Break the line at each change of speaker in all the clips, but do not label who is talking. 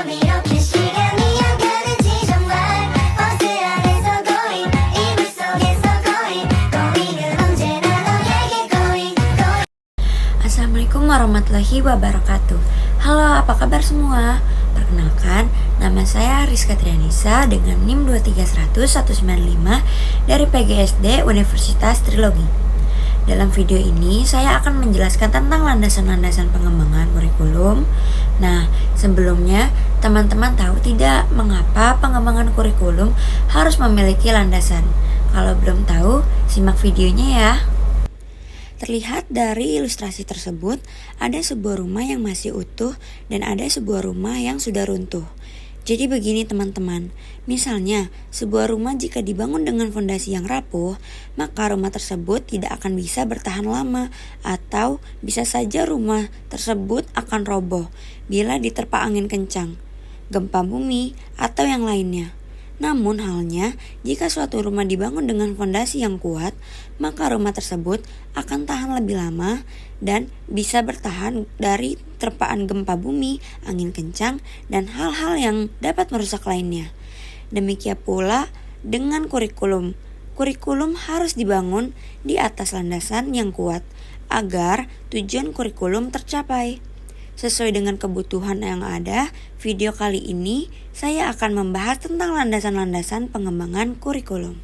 밤 이렇게 시간이 안 가는지 정말 버스 안에서 going 이불 속에서 going은 언제나 너에게 going.
Assalamualaikum warahmatullahi wabarakatuh. Halo, apa kabar semua? Perkenalkan, nama saya Rizka Trianisa dengan NIM 2310195 dari PGSD Universitas Trilogi. Dalam video ini saya akan menjelaskan tentang landasan-landasan pengembangan kurikulum. Nah, sebelumnya teman-teman tahu tidak mengapa pengembangan kurikulum harus memiliki landasan? Kalau belum tahu, simak videonya ya. Terlihat dari ilustrasi tersebut, ada sebuah rumah yang masih utuh dan ada sebuah rumah yang sudah runtuh. Jadi begini teman-teman, misalnya sebuah rumah jika dibangun dengan fondasi yang rapuh, maka rumah tersebut tidak akan bisa bertahan lama atau bisa saja rumah tersebut akan roboh bila diterpa angin kencang, gempa bumi, atau yang lainnya. Namun halnya, jika suatu rumah dibangun dengan fondasi yang kuat, maka rumah tersebut akan tahan lebih lama dan bisa bertahan dari terpaan gempa bumi, angin kencang, dan hal-hal yang dapat merusak lainnya. Demikian pula dengan kurikulum. Kurikulum harus dibangun di atas landasan yang kuat agar tujuan kurikulum tercapai. Sesuai dengan kebutuhan yang ada, video kali ini saya akan membahas tentang landasan-landasan pengembangan kurikulum.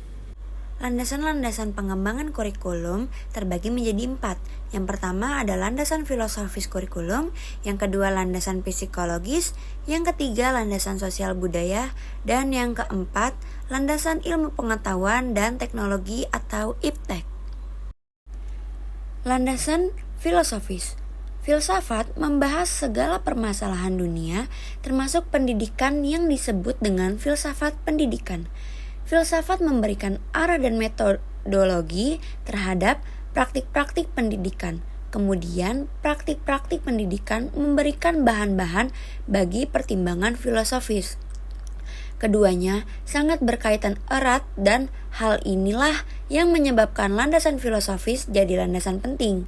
Landasan-landasan pengembangan kurikulum terbagi menjadi 4. Yang pertama ada landasan filosofis kurikulum, yang kedua landasan psikologis, yang ketiga landasan sosial budaya, dan yang keempat landasan ilmu pengetahuan dan teknologi atau IPTEK. Landasan filosofis. Filsafat membahas segala permasalahan dunia, termasuk pendidikan yang disebut dengan filsafat pendidikan. Filsafat memberikan arah dan metodologi terhadap praktik-praktik pendidikan. Kemudian, praktik-praktik pendidikan memberikan bahan-bahan bagi pertimbangan filosofis. Keduanya sangat berkaitan erat dan hal inilah yang menyebabkan landasan filosofis jadi landasan penting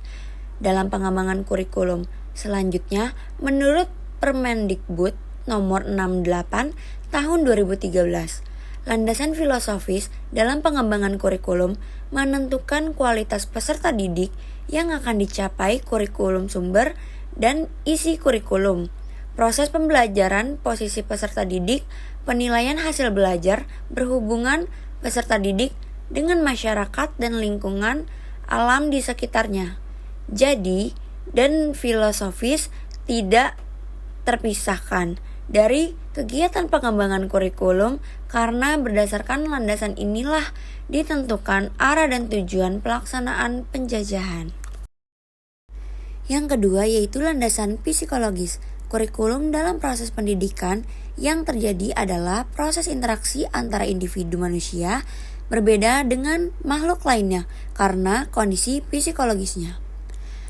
dalam pengembangan kurikulum. Selanjutnya, menurut Permendikbud nomor 68 tahun 2013, landasan filosofis dalam pengembangan kurikulum menentukan kualitas peserta didik yang akan dicapai kurikulum sumber dan isi kurikulum, proses pembelajaran, posisi peserta didik, penilaian hasil belajar, berhubungan peserta didik dengan masyarakat dan lingkungan alam di sekitarnya. Jadi, dan filosofis tidak terpisahkan dari kegiatan pengembangan kurikulum karena berdasarkan landasan inilah ditentukan arah dan tujuan pelaksanaan penjajahan. Yang kedua yaitu landasan psikologis. Kurikulum dalam proses pendidikan yang terjadi adalah proses interaksi antara individu manusia berbeda dengan makhluk lainnya karena kondisi psikologisnya.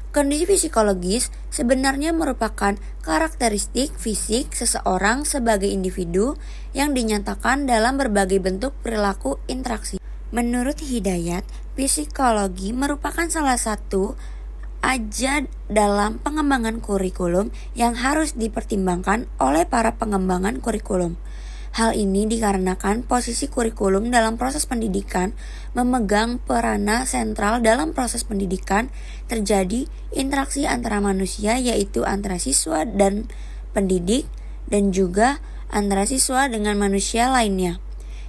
Kondisi psikologis sebenarnya merupakan karakteristik fisik seseorang sebagai individu yang dinyatakan dalam berbagai bentuk perilaku interaksi. Menurut Hidayat, psikologi merupakan salah satu aja dalam pengembangan kurikulum yang harus dipertimbangkan oleh para pengembangan kurikulum. Hal ini dikarenakan posisi kurikulum dalam proses pendidikan memegang peranan sentral dalam proses pendidikan. Terjadi interaksi antara manusia yaitu antara siswa dan pendidik dan juga antara siswa dengan manusia lainnya.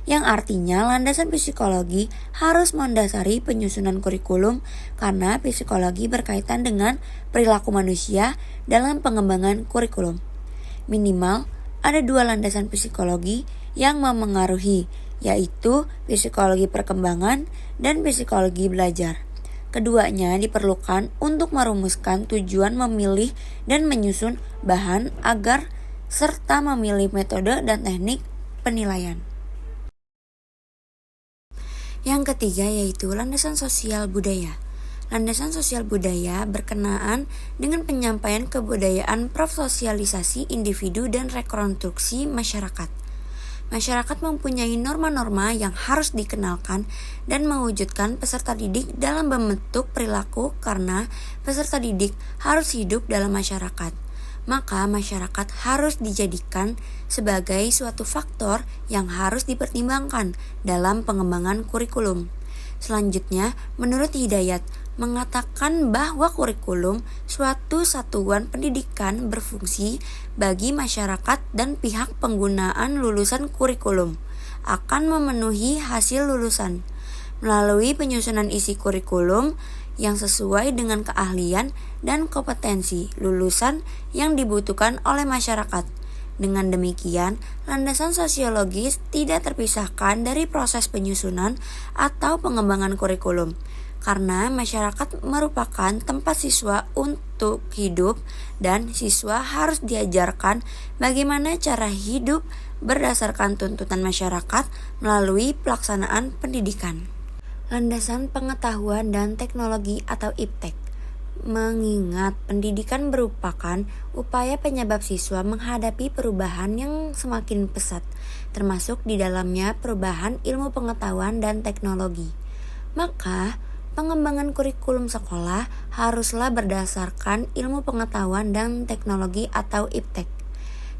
Yang artinya landasan psikologi harus mendasari penyusunan kurikulum karena psikologi berkaitan dengan perilaku manusia dalam pengembangan kurikulum. Minimal ada 2 landasan psikologi yang memengaruhi, yaitu psikologi perkembangan dan psikologi belajar. Keduanya diperlukan untuk merumuskan tujuan memilih dan menyusun bahan agar serta memilih metode dan teknik penilaian. Yang ketiga yaitu landasan sosial budaya. Landasan sosial budaya berkenaan dengan penyampaian kebudayaan, prososialisasi individu dan rekonstruksi masyarakat. Masyarakat mempunyai norma-norma yang harus dikenalkan dan mewujudkan peserta didik dalam membentuk perilaku karena peserta didik harus hidup dalam masyarakat. maka masyarakat harus dijadikan sebagai suatu faktor yang harus dipertimbangkan dalam pengembangan kurikulum. Selanjutnya, menurut Hidayat, mengatakan bahwa kurikulum suatu satuan pendidikan berfungsi bagi masyarakat dan pihak penggunaan lulusan kurikulum akan memenuhi hasil lulusan melalui penyusunan isi kurikulum yang sesuai dengan keahlian dan kompetensi lulusan yang dibutuhkan oleh masyarakat. Dengan demikian, landasan sosiologis tidak terpisahkan dari proses penyusunan atau pengembangan kurikulum, karena masyarakat merupakan tempat siswa untuk hidup dan siswa harus diajarkan bagaimana cara hidup berdasarkan tuntutan masyarakat melalui pelaksanaan pendidikan. Landasan pengetahuan dan teknologi atau IPTEK. Mengingat pendidikan merupakan upaya penyebab siswa menghadapi perubahan yang semakin pesat, termasuk di dalamnya perubahan ilmu pengetahuan dan teknologi. Maka, pengembangan kurikulum sekolah haruslah berdasarkan ilmu pengetahuan dan teknologi atau IPTEK.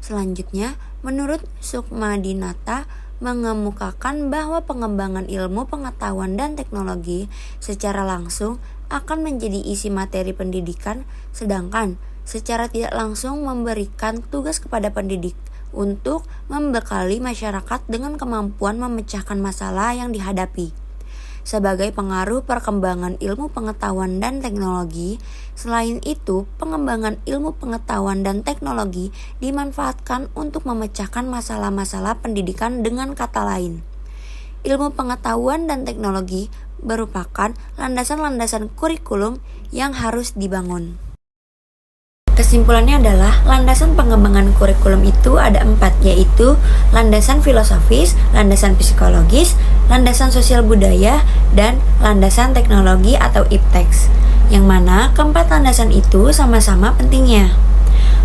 Selanjutnya, menurut Sukmadinata, mengemukakan bahwa pengembangan ilmu pengetahuan dan teknologi secara langsung akan menjadi isi materi pendidikan, sedangkan secara tidak langsung memberikan tugas kepada pendidik untuk membekali masyarakat dengan kemampuan memecahkan masalah yang dihadapi. Sebagai pengaruh perkembangan ilmu pengetahuan dan teknologi, selain itu, pengembangan ilmu pengetahuan dan teknologi dimanfaatkan untuk memecahkan masalah-masalah pendidikan. Dengan kata lain, ilmu pengetahuan dan teknologi merupakan landasan-landasan kurikulum yang harus dibangun. Kesimpulannya adalah landasan pengembangan kurikulum itu ada 4, yaitu landasan filosofis, landasan psikologis, landasan sosial budaya, dan landasan teknologi atau IPTEK, yang mana keempat landasan itu sama-sama pentingnya.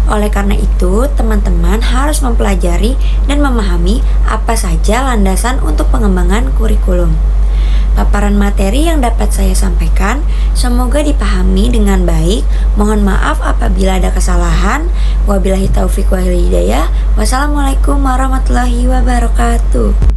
Oleh karena itu, teman-teman harus mempelajari dan memahami apa saja landasan untuk pengembangan kurikulum. Paparan materi yang dapat saya sampaikan semoga dipahami dengan baik. Mohon maaf apabila ada kesalahan. Wabillahi taufiq wal hidayah. Wassalamualaikum warahmatullahi wabarakatuh.